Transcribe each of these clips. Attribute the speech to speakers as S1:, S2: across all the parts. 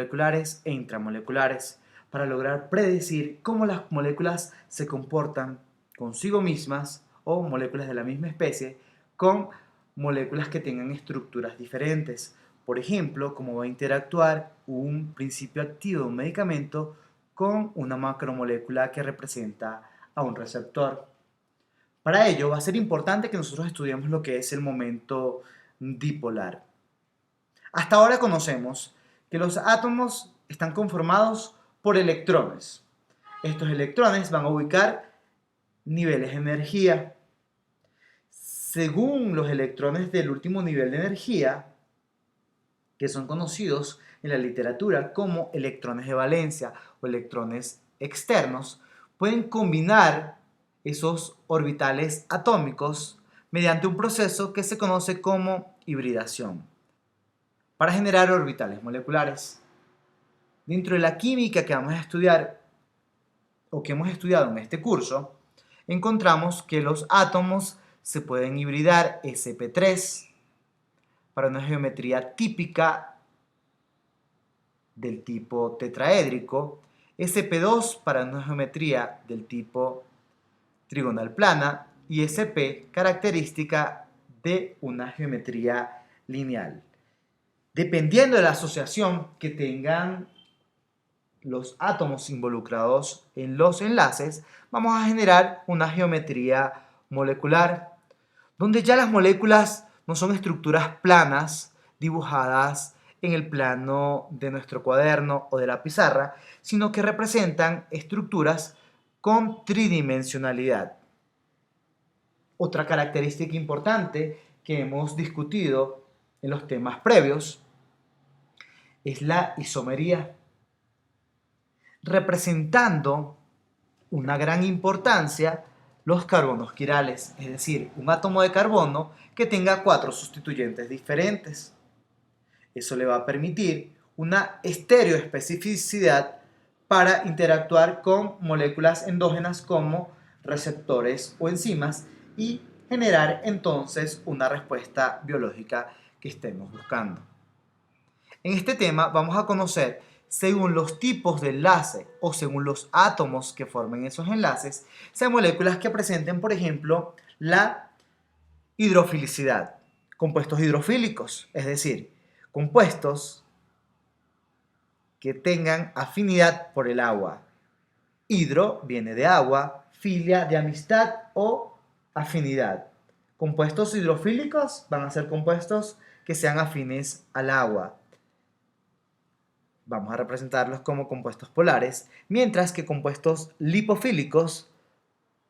S1: moleculares e intramoleculares para lograr predecir cómo las moléculas se comportan consigo mismas o moléculas de la misma especie con moléculas que tengan estructuras diferentes. Por ejemplo, cómo va a interactuar un principio activo de un medicamento con una macromolécula que representa a un receptor. Para ello va a ser importante que nosotros estudiemos lo que es el momento dipolar. Hasta ahora conocemos que los átomos están conformados por electrones. Estos electrones van a ubicar niveles de energía. Según los electrones del último nivel de energía, que son conocidos en la literatura como electrones de valencia o electrones externos, pueden combinar esos orbitales atómicos mediante un proceso que se conoce como hibridación para generar orbitales moleculares. Dentro de la química que vamos a estudiar o que hemos estudiado en este curso, encontramos que los átomos se pueden hibridar sp3 para una geometría típica del tipo tetraédrico, sp2 para una geometría del tipo trigonal plana y sp característica de una geometría lineal. Dependiendo de la asociación que tengan los átomos involucrados en los enlaces, vamos a generar una geometría molecular, donde ya las moléculas no son estructuras planas dibujadas en el plano de nuestro cuaderno o de la pizarra, sino que representan estructuras con tridimensionalidad. Otra característica importante que hemos discutido en los temas previos es la isomería, representando una gran importancia los carbonos quirales, es decir, un átomo de carbono que tenga 4 sustituyentes diferentes. Eso le va a permitir una estereoespecificidad para interactuar con moléculas endógenas como receptores o enzimas y generar entonces una respuesta biológica que estemos buscando. En este tema vamos a conocer, según los tipos de enlace o según los átomos que formen esos enlaces, sean moléculas que presenten, por ejemplo, la hidrofilicidad, compuestos hidrofílicos, es decir, compuestos que tengan afinidad por el agua. Hidro viene de agua, filia de amistad o afinidad. Compuestos hidrofílicos van a ser compuestos que sean afines al agua. Vamos a representarlos como compuestos polares, mientras que compuestos lipofílicos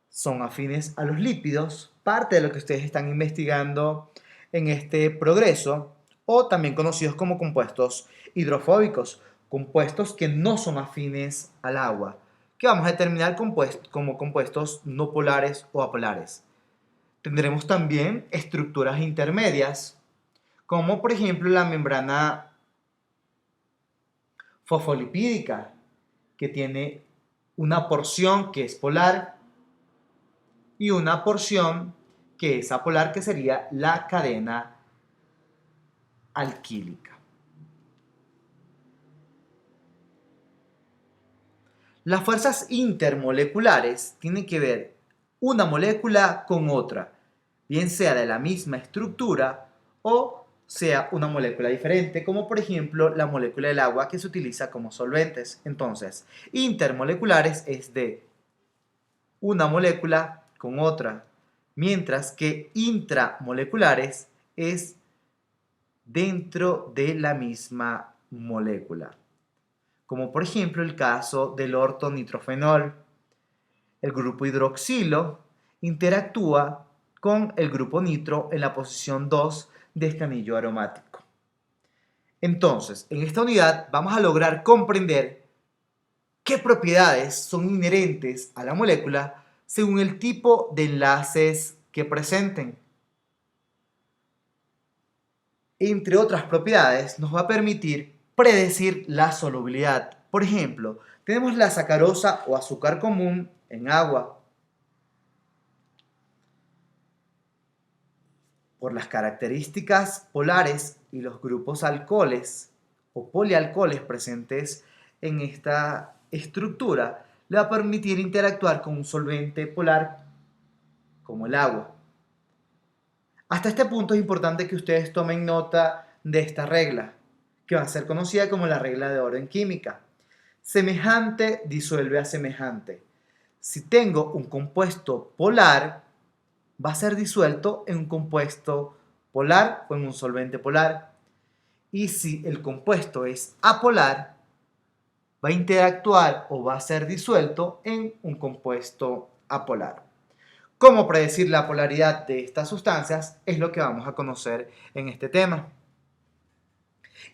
S1: son afines a los lípidos, parte de lo que ustedes están investigando en este progreso, o también conocidos como compuestos hidrofóbicos, compuestos que no son afines al agua, que vamos a determinar como compuestos no polares o apolares. Tendremos también estructuras intermedias, como por ejemplo la membrana fosfolipídica, que tiene una porción que es polar y una porción que es apolar, que sería la cadena alquílica. Las fuerzas intermoleculares tienen que ver una molécula con otra, bien sea de la misma estructura o sea una molécula diferente, como por ejemplo la molécula del agua que se utiliza como solventes. Entonces, intermoleculares es de una molécula con otra, mientras que intramoleculares es dentro de la misma molécula, como por ejemplo el caso del ortonitrofenol. El grupo hidroxilo interactúa con el grupo nitro en la posición 2 de este anillo aromático. Entonces, en esta unidad vamos a lograr comprender qué propiedades son inherentes a la molécula según el tipo de enlaces que presenten. Entre otras propiedades, nos va a permitir predecir la solubilidad. Por ejemplo, tenemos la sacarosa o azúcar común en agua. Por las características polares y los grupos alcoholes o polialcoholes presentes en esta estructura le va a permitir interactuar con un solvente polar como el agua. Hasta este punto es importante que ustedes tomen nota de esta regla, que va a ser conocida como la regla de oro en química. Semejante disuelve a semejante. Si tengo un compuesto polar, va a ser disuelto en un compuesto polar o en un solvente polar. Y si el compuesto es apolar, va a interactuar o va a ser disuelto en un compuesto apolar. Cómo predecir la polaridad de estas sustancias es lo que vamos a conocer en este tema.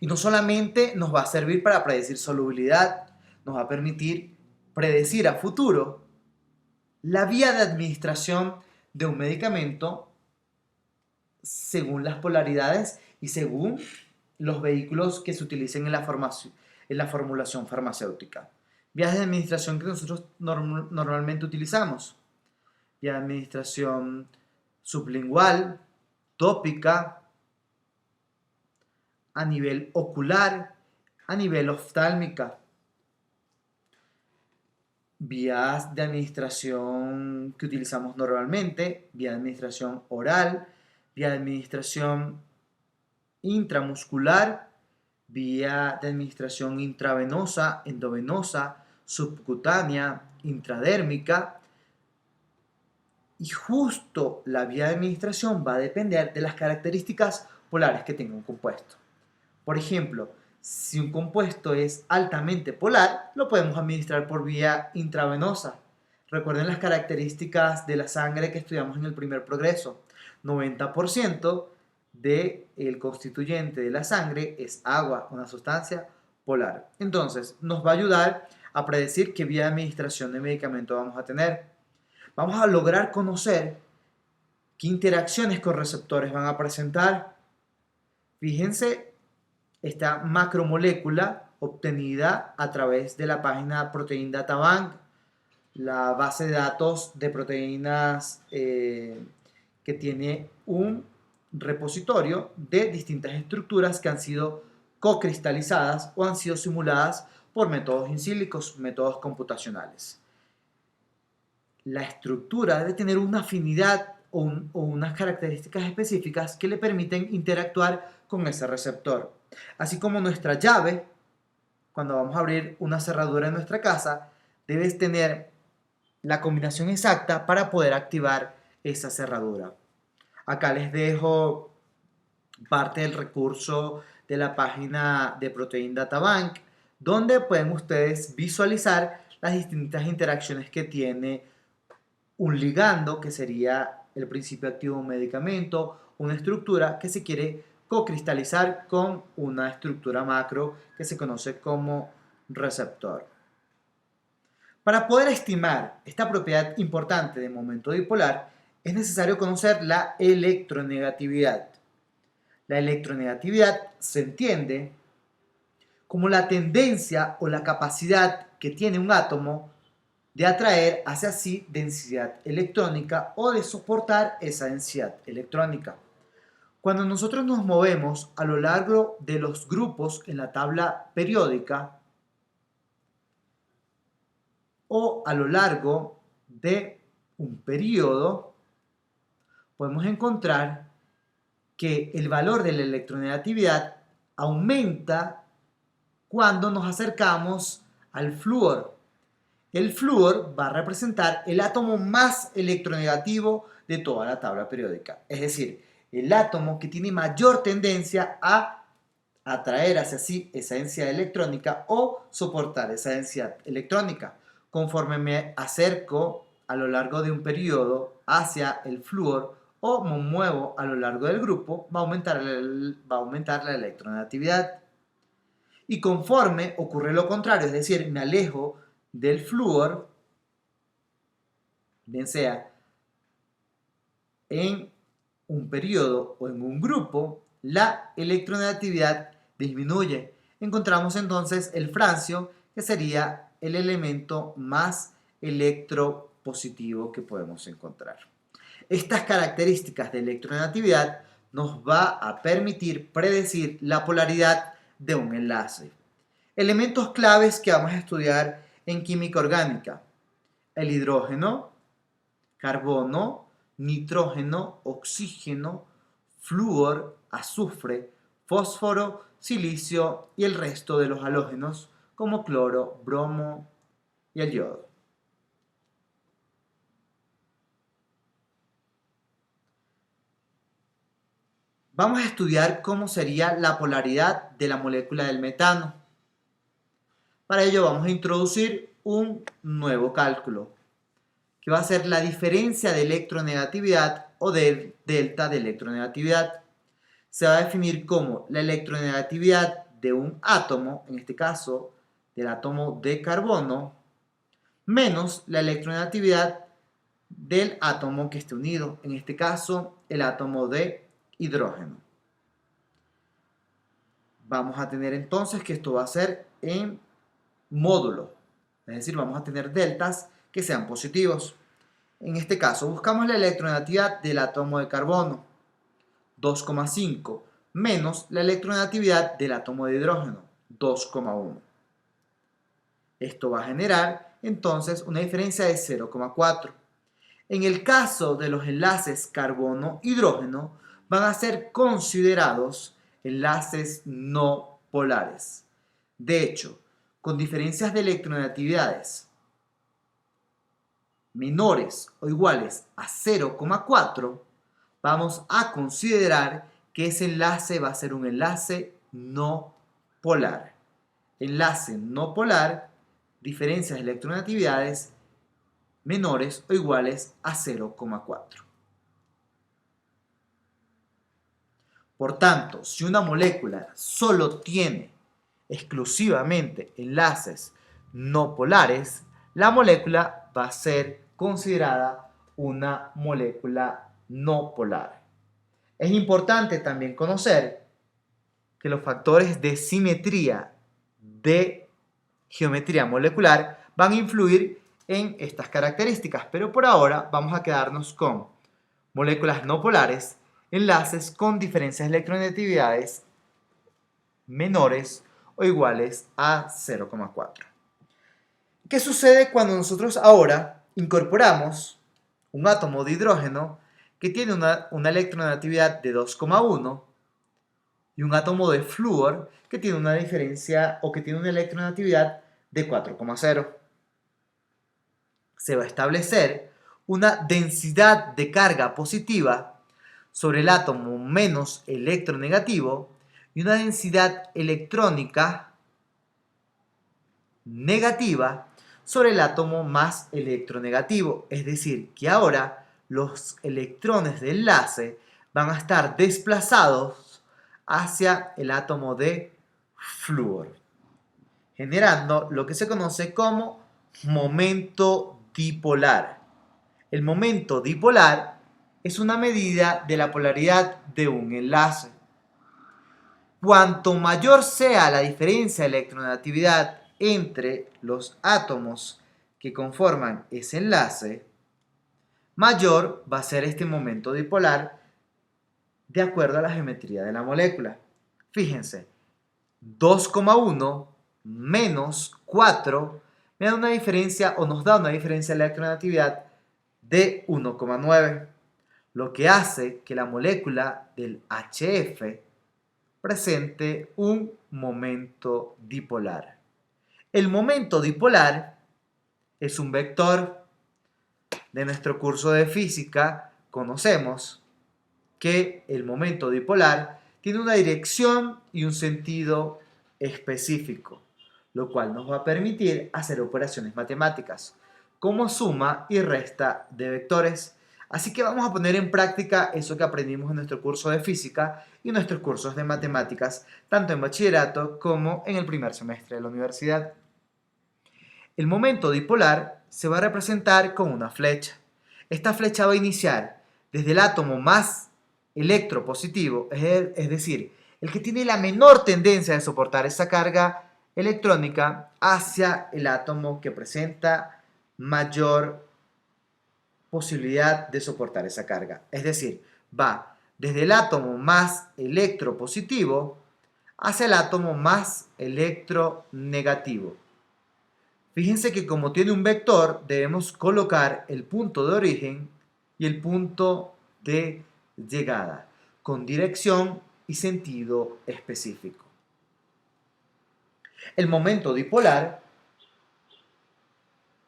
S1: Y no solamente nos va a servir para predecir solubilidad, nos va a permitir predecir a futuro la vía de administración de un medicamento según las polaridades y según los vehículos que se utilicen en la formulación farmacéutica. Vías de administración que nosotros normalmente utilizamos: vía de administración sublingual, tópica, a nivel ocular, a nivel oftálmica. Vías de administración que utilizamos normalmente: vía de administración oral, vía de administración intramuscular, vía de administración intravenosa, endovenosa, subcutánea, intradérmica. Y justo la vía de administración va a depender de las características polares que tenga un compuesto. Por ejemplo, si un compuesto es altamente polar, lo podemos administrar por vía intravenosa. Recuerden las características de la sangre que estudiamos en el primer progreso. 90% del constituyente de la sangre es agua, una sustancia polar. Entonces, nos va a ayudar a predecir qué vía de administración de medicamento vamos a tener. Vamos a lograr conocer qué interacciones con receptores van a presentar. Fíjense esta macromolécula obtenida a través de la página Protein Data Bank, la base de datos de proteínas que tiene un repositorio de distintas estructuras que han sido cocristalizadas o han sido simuladas por métodos in silico, métodos computacionales. La estructura debe tener una afinidad o unas características específicas que le permiten interactuar con ese receptor. Así como nuestra llave, cuando vamos a abrir una cerradura en nuestra casa, debe tener la combinación exacta para poder activar esa cerradura. Acá les dejo parte del recurso de la página de Protein Data Bank, donde pueden ustedes visualizar las distintas interacciones que tiene un ligando, que sería el principio activo de un medicamento, una estructura que se quiere cocristalizar con una estructura macro que se conoce como receptor. Para poder estimar esta propiedad importante de momento dipolar, es necesario conocer la electronegatividad. La electronegatividad se entiende como la tendencia o la capacidad que tiene un átomo de atraer hacia sí densidad electrónica o de soportar esa densidad electrónica. Cuando nosotros nos movemos a lo largo de los grupos en la tabla periódica o a lo largo de un periodo, podemos encontrar que el valor de la electronegatividad aumenta cuando nos acercamos al flúor. El flúor va a representar el átomo más electronegativo de toda la tabla periódica, es decir, el átomo que tiene mayor tendencia a atraer hacia sí esa densidad electrónica o soportar esa densidad electrónica. Conforme me acerco a lo largo de un periodo hacia el flúor o me muevo a lo largo del grupo, va a aumentar la electronegatividad. Y conforme ocurre lo contrario, es decir, me alejo del flúor, bien sea en un periodo o en un grupo, la electronegatividad disminuye. Encontramos entonces el francio, que sería el elemento más electropositivo que podemos encontrar. Estas características de electronegatividad nos va a permitir predecir la polaridad de un enlace. Elementos claves que vamos a estudiar en química orgánica: el hidrógeno, carbono, nitrógeno, oxígeno, flúor, azufre, fósforo, silicio y el resto de los halógenos como cloro, bromo y el yodo. Vamos a estudiar cómo sería la polaridad de la molécula del metano. Para ello vamos a introducir un nuevo cálculo, que va a ser la diferencia de electronegatividad o de delta de electronegatividad. Se va a definir como la electronegatividad de un átomo, en este caso del átomo de carbono, menos la electronegatividad del átomo que esté unido, en este caso el átomo de hidrógeno. Vamos a tener entonces que esto va a ser en módulo, es decir, vamos a tener deltas que sean positivos. En este caso buscamos la electronegatividad del átomo de carbono, 2,5, menos la electronegatividad del átomo de hidrógeno, 2,1. Esto va a generar entonces una diferencia de 0,4. En el caso de los enlaces carbono-hidrógeno, van a ser considerados enlaces no polares. De hecho, con diferencias de electronegatividades menores o iguales a 0,4, vamos a considerar que ese enlace va a ser un enlace no polar. Enlace no polar, diferencias de electronegatividades menores o iguales a 0,4. Por tanto, si una molécula solo tiene exclusivamente enlaces no polares, la molécula va a ser considerada una molécula no polar. Es importante también conocer que los factores de simetría de geometría molecular van a influir en estas características, pero por ahora vamos a quedarnos con moléculas no polares, enlaces con diferencias de electronegatividades menores o iguales a 0,4. ¿Qué sucede cuando nosotros ahora incorporamos un átomo de hidrógeno que tiene una electronegatividad de 2,1 y un átomo de flúor que tiene una diferencia o que tiene una electronegatividad de 4,0? Se va a establecer una densidad de carga positiva sobre el átomo menos electronegativo y una densidad electrónica negativa sobre el átomo más electronegativo. Es decir, que ahora los electrones de enlace van a estar desplazados hacia el átomo de flúor, generando lo que se conoce como momento dipolar. El momento dipolar es una medida de la polaridad de un enlace. Cuanto mayor sea la diferencia de electronegatividad entre los átomos que conforman ese enlace, mayor va a ser este momento dipolar de acuerdo a la geometría de la molécula. Fíjense, 2,1 menos 4 me da una diferencia o nos da una diferencia de electronegatividad de 1,9, lo que hace que la molécula del HF presente un momento dipolar. El momento dipolar es un vector. De nuestro curso de física conocemos que el momento dipolar tiene una dirección y un sentido específico, lo cual nos va a permitir hacer operaciones matemáticas como suma y resta de vectores. Así que vamos a poner en práctica eso que aprendimos en nuestro curso de física y nuestros cursos de matemáticas, tanto en bachillerato como en el primer semestre de la universidad. El momento dipolar se va a representar con una flecha. Esta flecha va a iniciar desde el átomo más electropositivo, es decir, el que tiene la menor tendencia de soportar esa carga electrónica, hacia el átomo que presenta mayor posibilidad de soportar esa carga. Es decir, va desde el átomo más electropositivo hacia el átomo más electronegativo. Fíjense que como tiene un vector, debemos colocar el punto de origen y el punto de llegada, con dirección y sentido específico. El momento dipolar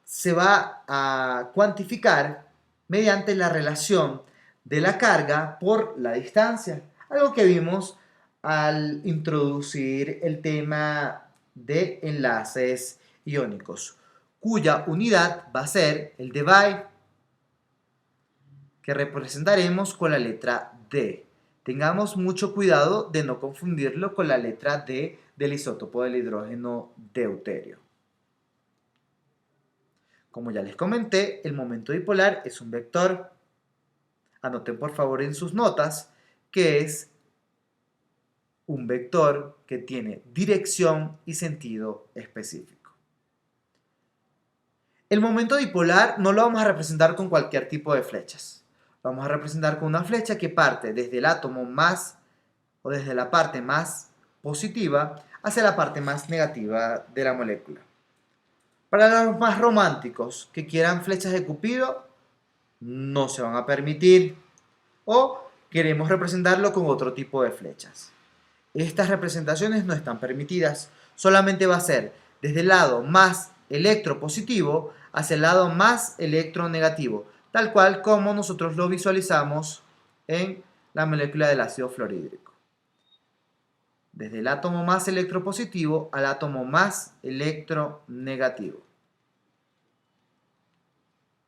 S1: se va a cuantificar mediante la relación de la carga por la distancia, algo que vimos al introducir el tema de enlaces iónicos, cuya unidad va a ser el debye, que representaremos con la letra D. Tengamos mucho cuidado de no confundirlo con la letra D del isótopo del hidrógeno deuterio. Como ya les comenté, el momento dipolar es un vector. Anoten por favor en sus notas que es un vector que tiene dirección y sentido específico. El momento dipolar no lo vamos a representar con cualquier tipo de flechas. Lo vamos a representar con una flecha que parte desde el átomo más o desde la parte más positiva hacia la parte más negativa de la molécula. Para los más románticos que quieran flechas de Cupido, no se van a permitir. O queremos representarlo con otro tipo de flechas. Estas representaciones no están permitidas. Solamente va a ser desde el lado más electropositivo hacia el lado más electronegativo, tal cual como nosotros lo visualizamos en la molécula del ácido fluorhídrico. Desde el átomo más electropositivo al átomo más electronegativo.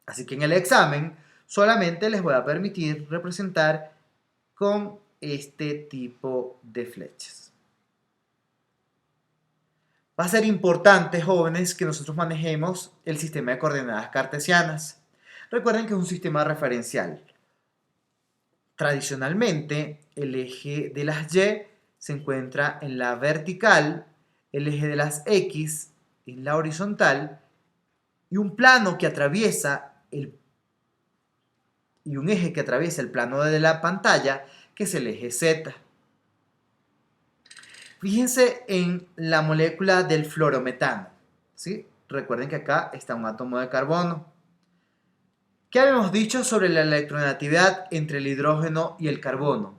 S1: Así que en el examen solamente les voy a permitir representar con este tipo de flechas. Va a ser importante, jóvenes, que nosotros manejemos el sistema de coordenadas cartesianas. Recuerden que es un sistema referencial. Tradicionalmente, el eje de las Y se encuentra en la vertical, el eje de las X en la horizontal y un plano que atraviesa un eje que atraviesa el plano de la pantalla, que es el eje Z. Fíjense en la molécula del fluorometano, ¿sí? Recuerden que acá está un átomo de carbono. ¿Qué habíamos dicho sobre la electronegatividad entre el hidrógeno y el carbono?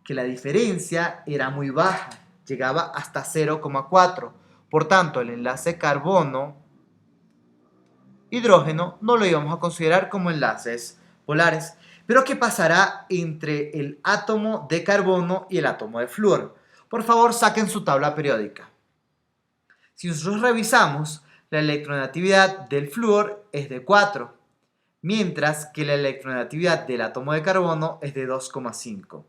S1: Que la diferencia era muy baja, llegaba hasta 0,4. Por tanto, el enlace carbono-hidrógeno no lo íbamos a considerar como enlaces polares. Pero ¿qué pasará entre el átomo de carbono y el átomo de flúor? Por favor, saquen su tabla periódica. Si nosotros revisamos, la electronegatividad del flúor es de 4, mientras que la electronegatividad del átomo de carbono es de 2,5.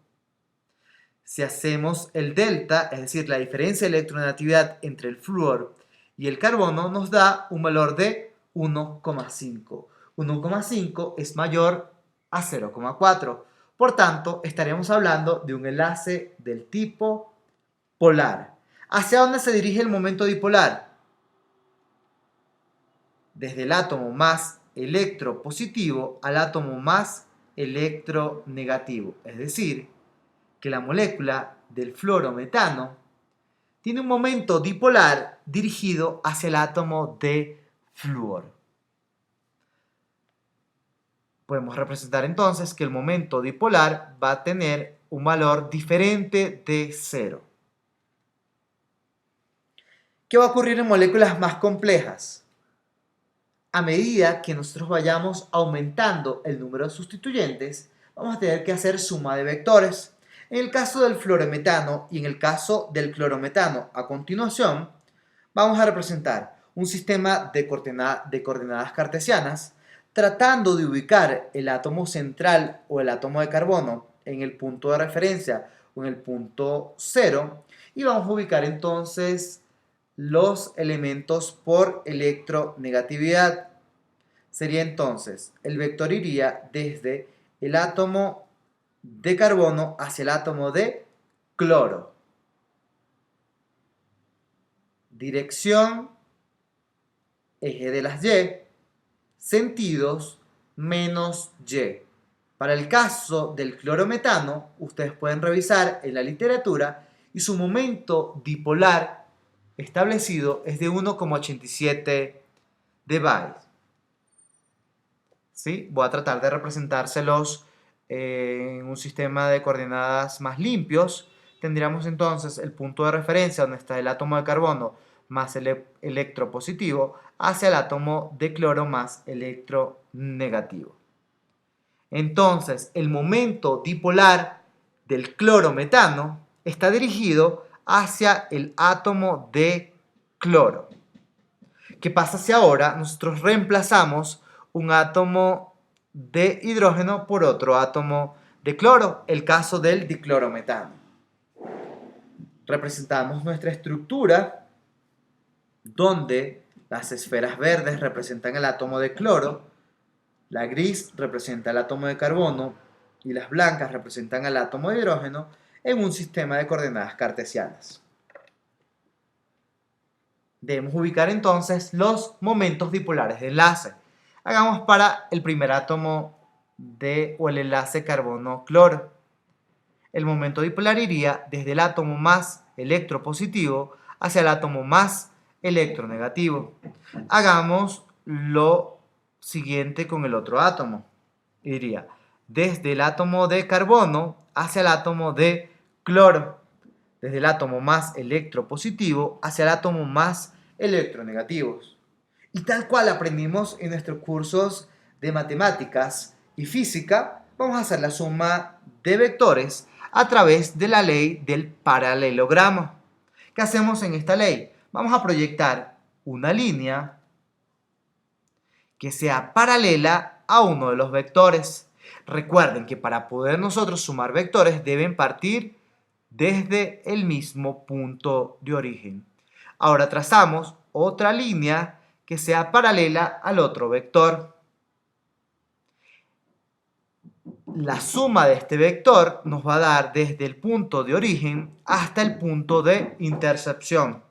S1: Si hacemos el delta, es decir, la diferencia de electronegatividad entre el flúor y el carbono, nos da un valor de 1,5. 1,5 es mayor a 0,4. Por tanto, estaremos hablando de un enlace del tipo polar. ¿Hacia dónde se dirige el momento dipolar? Desde el átomo más electropositivo al átomo más electronegativo. Es decir, que la molécula del fluorometano tiene un momento dipolar dirigido hacia el átomo de flúor. Podemos representar entonces que el momento dipolar va a tener un valor diferente de 0. ¿Qué va a ocurrir en moléculas más complejas? A medida que nosotros vayamos aumentando el número de sustituyentes, vamos a tener que hacer suma de vectores. En el caso del fluorometano y en el caso del clorometano, a continuación, vamos a representar un sistema de coordenadas cartesianas, tratando de ubicar el átomo central o el átomo de carbono en el punto de referencia o en el punto 0, y vamos a ubicar entonces los elementos por electronegatividad. Sería entonces, el vector iría desde el átomo de carbono hacia el átomo de cloro. Dirección, eje de las Y, sentidos, menos Y. Para el caso del clorometano, ustedes pueden revisar en la literatura y su momento dipolar establecido es de 1,87 dBi. ¿Sí? Voy a tratar de representárselos en un sistema de coordenadas más limpios. Tendríamos entonces el punto de referencia donde está el átomo de carbono más el electropositivo hacia el átomo de cloro más electronegativo. Entonces, el momento dipolar del clorometano está dirigido hacia el átomo de cloro. ¿Qué pasa si ahora nosotros reemplazamos un átomo de hidrógeno por otro átomo de cloro? El caso del diclorometano. Representamos nuestra estructura donde las esferas verdes representan el átomo de cloro, la gris representa el átomo de carbono y las blancas representan el átomo de hidrógeno en un sistema de coordenadas cartesianas. Debemos ubicar entonces los momentos dipolares de enlace. Hagamos para el primer átomo o el enlace carbono-cloro. El momento dipolar iría desde el átomo más electropositivo hacia el átomo más electronegativo. Hagamos lo siguiente con el otro átomo. Iría desde el átomo de carbono hacia el átomo de cloro. Desde el átomo más electropositivo hacia el átomo más electronegativos. Y tal cual aprendimos en nuestros cursos de matemáticas y física, vamos a hacer la suma de vectores a través de la ley del paralelogramo. ¿Qué hacemos en esta ley? Vamos a proyectar una línea que sea paralela a uno de los vectores. Recuerden que para poder nosotros sumar vectores deben partir desde el mismo punto de origen. Ahora trazamos otra línea que sea paralela al otro vector. La suma de este vector nos va a dar desde el punto de origen hasta el punto de intercepción,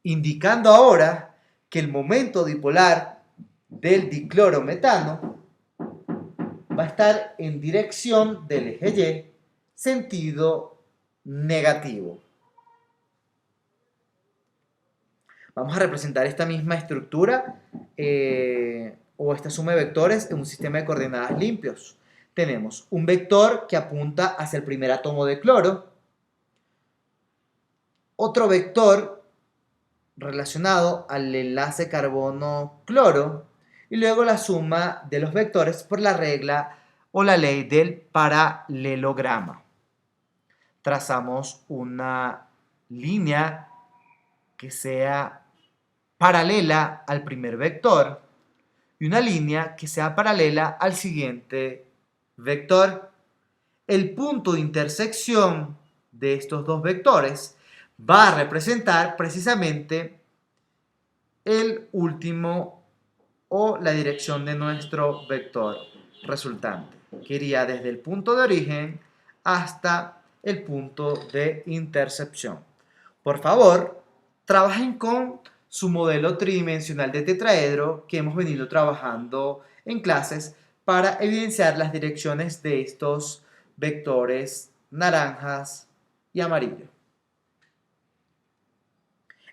S1: indicando ahora que el momento dipolar del diclorometano va a estar en dirección del eje Y, sentido negativo. Vamos a representar esta misma estructura o esta suma de vectores en un sistema de coordenadas limpios. Tenemos un vector que apunta hacia el primer átomo de cloro, otro vector relacionado al enlace carbono-cloro y luego la suma de los vectores por la regla o la ley del paralelogramo. Trazamos una línea que sea paralela al primer vector y una línea que sea paralela al siguiente vector. El punto de intersección de estos dos vectores va a representar precisamente el último o la dirección de nuestro vector resultante, que iría desde el punto de origen hasta el punto de intercepción. Por favor, trabajen con su modelo tridimensional de tetraedro que hemos venido trabajando en clases para evidenciar las direcciones de estos vectores naranjas y amarillo.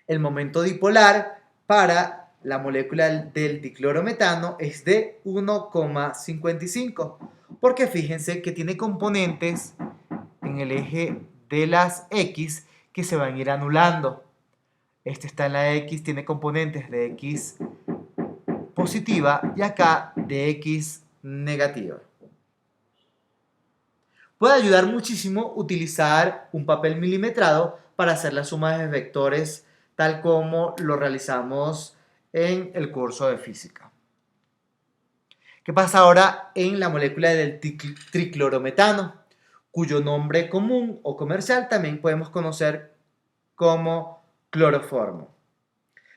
S1: El momento dipolar para la molécula del diclorometano es de 1,55, porque fíjense que tiene componentes en el eje de las X que se van a ir anulando. Este está en la X, tiene componentes de X positiva y acá de X negativa. Puede ayudar muchísimo utilizar un papel milimetrado para hacer la suma de vectores tal como lo realizamos en el curso de física. ¿Qué pasa ahora en la molécula del triclorometano, cuyo nombre común o comercial también podemos conocer como cloroformo?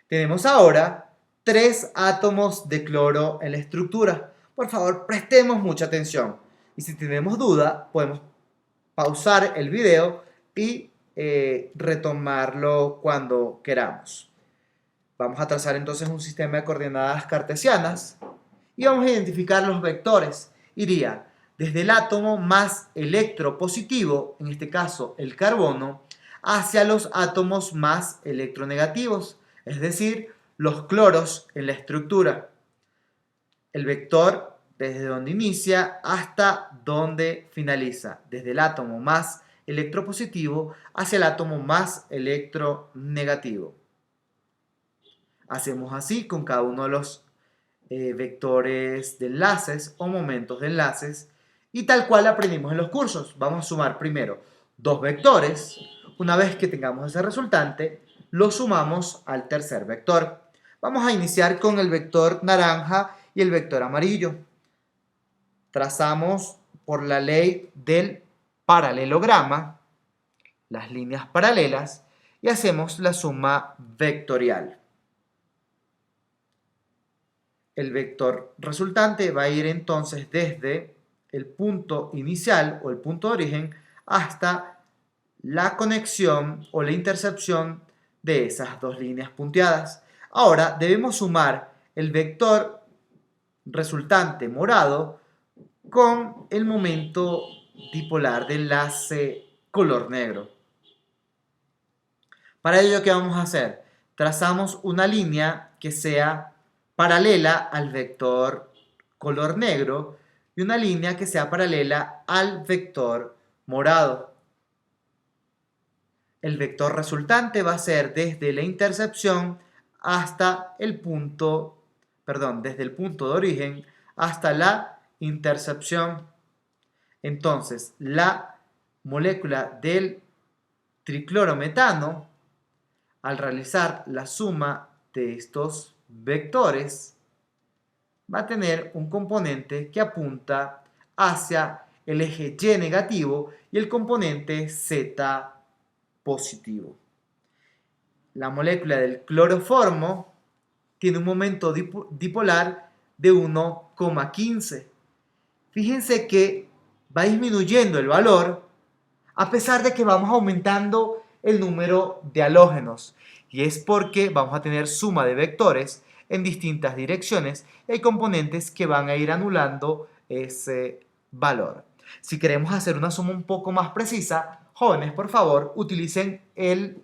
S1: Tenemos ahora 3 átomos de cloro en la estructura. Por favor, prestemos mucha atención. Y si tenemos duda, podemos pausar el video y retomarlo cuando queramos. Vamos a trazar entonces un sistema de coordenadas cartesianas y vamos a identificar los vectores. Iría desde el átomo más electropositivo, en este caso el carbono, hacia los átomos más electronegativos, es decir, los cloros en la estructura. El vector desde donde inicia hasta donde finaliza, desde el átomo más electropositivo hacia el átomo más electronegativo. Hacemos así con cada uno de los vectores de enlaces o momentos de enlaces y tal cual aprendimos en los cursos. Vamos a sumar primero dos vectores. Una vez que tengamos ese resultante, lo sumamos al tercer vector. Vamos a iniciar con el vector naranja y el vector amarillo. Trazamos por la ley del paralelograma las líneas paralelas y hacemos la suma vectorial. El vector resultante va a ir entonces desde el punto inicial o el punto de origen hasta la conexión o la intercepción de esas dos líneas punteadas. Ahora debemos sumar el vector resultante morado con el momento dipolar de enlace color negro. Para ello, ¿qué vamos a hacer? Trazamos una línea que sea paralela al vector color negro y una línea que sea paralela al vector morado. El vector resultante va a ser desde la intercepción hasta el punto, desde el punto de origen hasta la intercepción. Entonces, la molécula del triclorometano, al realizar la suma de estos vectores, va a tener un componente que apunta hacia el eje Y negativo y el componente Z positivo. La molécula del cloroformo tiene un momento dipolar de 1,15. Fíjense que va disminuyendo el valor a pesar de que vamos aumentando el número de halógenos. Y es porque vamos a tener suma de vectores en distintas direcciones y hay componentes que van a ir anulando ese valor. Si queremos hacer una suma un poco más precisa, jóvenes, por favor, utilicen el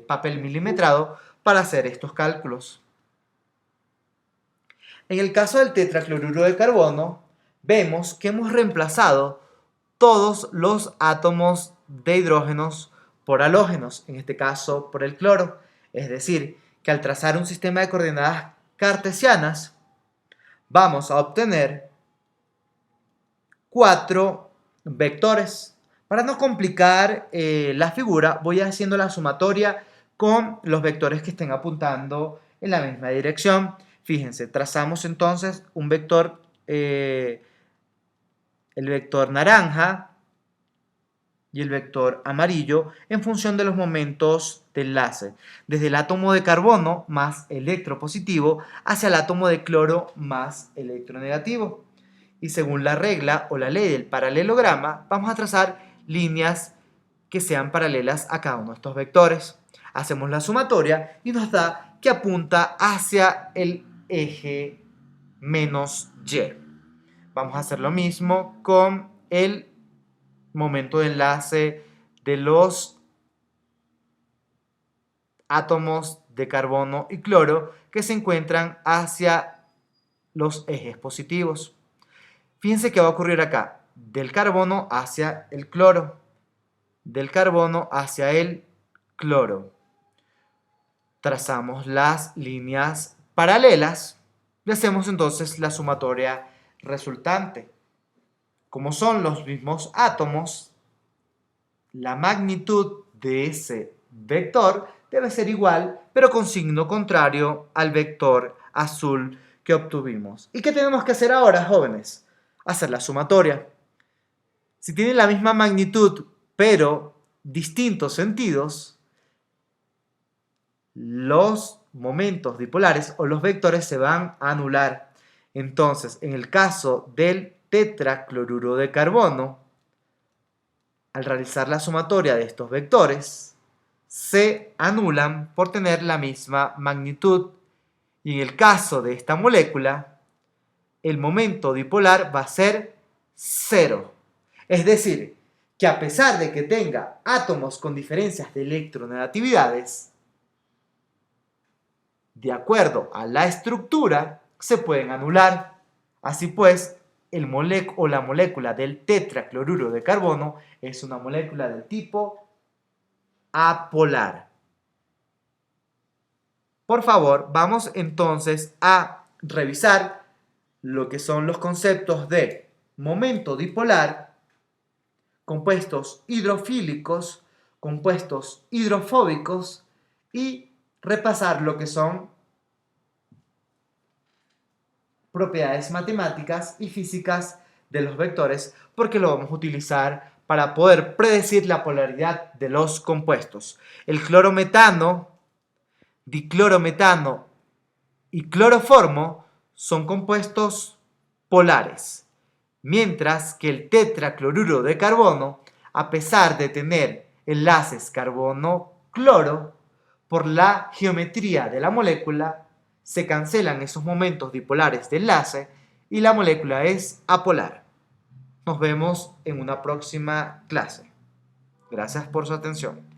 S1: papel milimetrado para hacer estos cálculos. En el caso del tetracloruro de carbono, vemos que hemos reemplazado todos los átomos de hidrógenos por halógenos, en este caso por el cloro. Es decir, que al trazar un sistema de coordenadas cartesianas, vamos a obtener 4 vectores. Para no complicar la figura, voy haciendo la sumatoria con los vectores que estén apuntando en la misma dirección. Fíjense, trazamos entonces un vector, el vector naranja y el vector amarillo en función de los momentos de enlace, desde el átomo de carbono más electropositivo hacia el átomo de cloro más electronegativo. Y según la regla o la ley del paralelograma, vamos a trazar líneas que sean paralelas a cada uno de estos vectores. Hacemos la sumatoria y nos da que apunta hacia el eje menos Y. Vamos a hacer lo mismo con el momento de enlace de los átomos de carbono y cloro que se encuentran hacia los ejes positivos. Fíjense qué va a ocurrir acá, del carbono hacia el cloro, del carbono hacia el cloro. Trazamos las líneas paralelas y hacemos entonces la sumatoria resultante. Como son los mismos átomos, la magnitud de ese vector debe ser igual, pero con signo contrario al vector azul que obtuvimos. ¿Y qué tenemos que hacer ahora, jóvenes? Hacer la sumatoria. Si tienen la misma magnitud, pero distintos sentidos, los momentos dipolares o los vectores se van a anular. Entonces, en el caso del tetracloruro de carbono, al realizar la sumatoria de estos vectores, se anulan por tener la misma magnitud. Y en el caso de esta molécula, el momento dipolar va a ser 0. Es decir, que a pesar de que tenga átomos con diferencias de electronegatividades, de acuerdo a la estructura, se pueden anular. Así pues, la molécula del tetracloruro de carbono es una molécula del tipo apolar. Por favor, vamos entonces a revisar lo que son los conceptos de momento dipolar, compuestos hidrofílicos, compuestos hidrofóbicos y repasar lo que son propiedades matemáticas y físicas de los vectores, porque lo vamos a utilizar para poder predecir la polaridad de los compuestos. El clorometano, diclorometano y cloroformo son compuestos polares, mientras que el tetracloruro de carbono, a pesar de tener enlaces carbono-cloro, por la geometría de la molécula, se cancelan esos momentos dipolares de enlace y la molécula es apolar. Nos vemos en una próxima clase. Gracias por su atención.